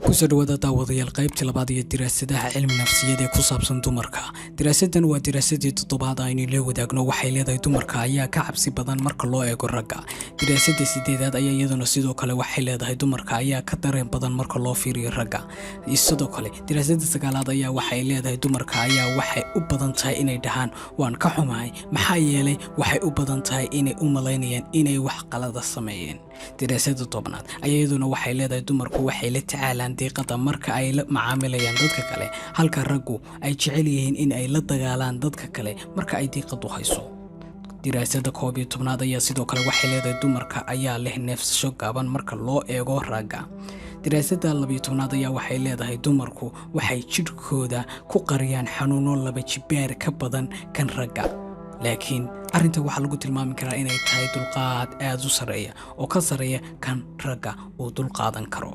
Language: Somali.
kusoo dhawaada daawadayaal qaybta labaad ee diraasadaha cilmi nafsiyeed ee ku saabsan dumarka. Diraasadan waa diraasadii toddobaad aynu la wadaagno waxay leedahay dumarka ayaa ka cabsi badan marka loo eego ragga. Diraasada sideedaad ayaa iyaduna sidoo kale waxay leedahay dumarka ayaa ka dareen badan marka loo fiiriyo ragga. Sidoo kale diraasada sagaalaad ayaa waxay leedahay dumarka ayaa waxay u badan tahay inay dhahaan waan ka xumahay maxaa yeelay waxay u badan tahay inay u maleynayaan inay wax qalad sameeyeen. Diraasada tobnaad ayaa iyaduna waxay leedahay dumarku waxay la tacaalaan diiqada marka ay la macaamilayaan dadka kale halka raggu ay jecel yihiin in ay la dagaalaan dadka kale marka ay diiqadu hayso. Diraasada 11aad ayaa sidoo kale waxay leedahay dumarka ayaa leh neefsasho gaaban marka loo eego ragga. Diraasada 12aad ayaa waxay leedahay dumarku waxay jidhkooda ku qariyaan xanuuno laba jibaar ka badan kan ragga. laakiin arinta waxa lagu tilmaami karaa inay tahay dulqaad aad u sareeya oo ka sareeya kan ragga uu dulqaadan karo.